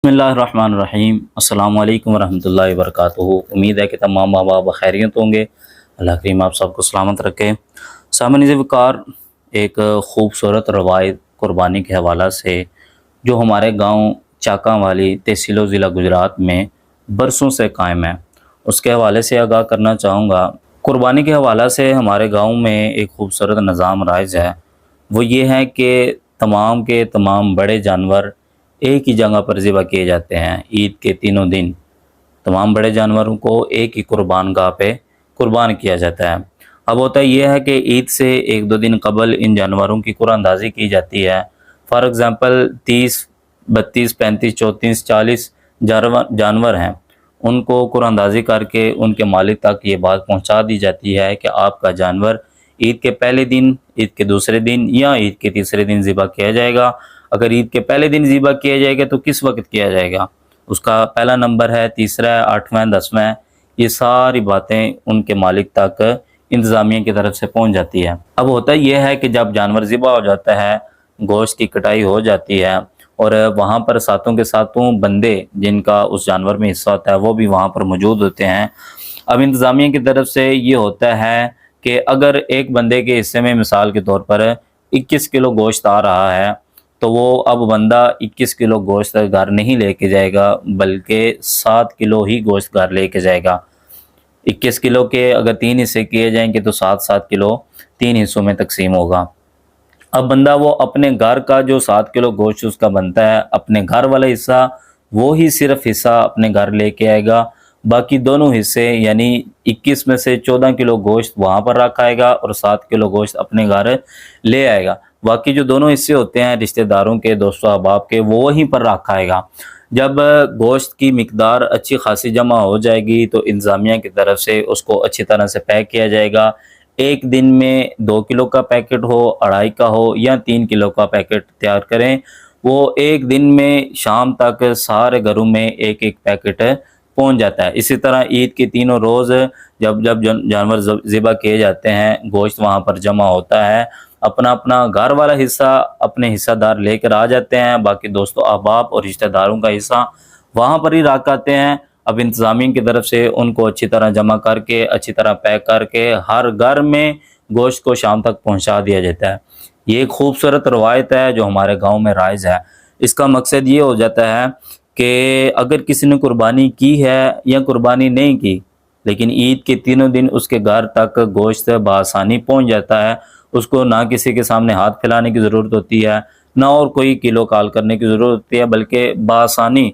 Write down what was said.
बसमिल्लाहिर्रहमानिर्रहीम। अस्सलाम वालेकुम रहमतुल्लाहि वबरकातुहू। उम्मीद है कि तमाम माँ बाप खैरियत होंगे। अल्लाह करीम आप सबको सलामत रखे। सामने वकार एक ख़ूबसूरत रवायत कुर्बानी के हवाला से जो हमारे गांव चाका वाली तहसील ज़िला गुजरात में बरसों से कायम है, उसके हवाले से आगाह करना चाहूँगा। कुर्बानी के हवाला से हमारे गांव में एक ख़ूबसूरत निज़ाम राइज है। वो ये है कि तमाम के तमाम बड़े जानवर एक ही जगह पर ज़िबा किए जाते हैं। ईद के तीनों दिन तमाम बड़े जानवरों को एक ही कुर्बान गाह पे कुर्बान किया जाता है। अब होता यह है कि ईद से एक दो दिन कबल इन जानवरों की कुरानंदाज़ी की जाती है। फॉर एग्ज़ाम्पल 30, 32, 35, 34, 40 जानवर हैं, उनको कुरानंदाज़ी करके उनके मालिक तक ये बात पहुंचा दी जाती है कि आपका जानवर ईद के पहले दिन, ईद के दूसरे दिन या ईद के तीसरे दिन ज़िबा किया जाएगा। अगर ईद के पहले दिन ज़िबा किया जाएगा तो किस वक्त किया जाएगा, उसका पहला नंबर है, तीसरा है, 8वां, 10वां, ये सारी बातें उनके मालिक तक इंतज़ामिया की तरफ से पहुंच जाती है। अब होता यह है कि जब जानवर ज़िबा हो जाता है, गोश्त की कटाई हो जाती है और वहाँ पर सातों के सातों बंदे जिनका उस जानवर में हिस्सा होता है वो भी वहाँ पर मौजूद होते हैं। अब इंतज़ामिया की तरफ से ये होता है कि अगर एक बंदे के हिस्से में मिसाल के तौर पर 21 किलो गोश्त आ रहा है तो वो अब बंदा 21 किलो गोश्त घर नहीं लेके जाएगा, बल्कि 7 किलो ही गोश्त घर लेके जाएगा। 21 किलो के अगर 3 हिस्से किए जाएंगे तो 7-7 किलो 3 हिस्सों में तकसीम होगा। अब बंदा वो अपने घर का जो 7 किलो गोश्त उसका बनता है, अपने घर वाला हिस्सा वो ही सिर्फ हिस्सा अपने घर लेके आएगा। बाकी दोनों हिस्से यानी 21 में से 14 किलो गोश्त वहाँ पर रखा आएगा और 7 किलो गोश्त अपने घर ले आएगा। बाकी जो दोनों हिस्से होते हैं रिश्तेदारों के, दोस्तों अहबाब के, वो वहीं पर रखा आएगा। जब गोश्त की मिकदार अच्छी खासी जमा हो जाएगी तो इंतज़ामिया की तरफ से उसको अच्छी तरह से पैक किया जाएगा। एक दिन में 2 किलो का पैकेट हो, 2.5 का हो या 3 किलो का पैकेट तैयार करें, वो एक दिन में शाम तक सारे घरों में एक एक पैकेट पहुंच जाता है। इसी तरह ईद के तीनों रोज़ जब जब जानवर ज़िबा किए जाते हैं, गोश्त वहाँ पर जमा होता है, अपना अपना घर वाला हिस्सा अपने हिस्सादार लेकर आ जाते हैं, बाकी दोस्तों अहबाब और रिश्तेदारों का हिस्सा वहाँ पर ही रख आते हैं। अब इंतज़ामिया की तरफ से उनको अच्छी तरह जमा करके अच्छी तरह पैक करके हर घर में गोश्त को शाम तक पहुँचा दिया जाता है। ये एक खूबसूरत रवायत है जो हमारे गाँव में राइज है। इसका मकसद ये हो जाता है कि अगर किसी ने कुर्बानी की है या कुर्बानी नहीं की, लेकिन ईद के तीनों दिन उसके घर तक गोश्त बआसानी पहुंच जाता है, उसको ना किसी के सामने हाथ फैलाने की ज़रूरत होती है, ना और कोई किलो काल करने की ज़रूरत होती है, बल्कि बआसानी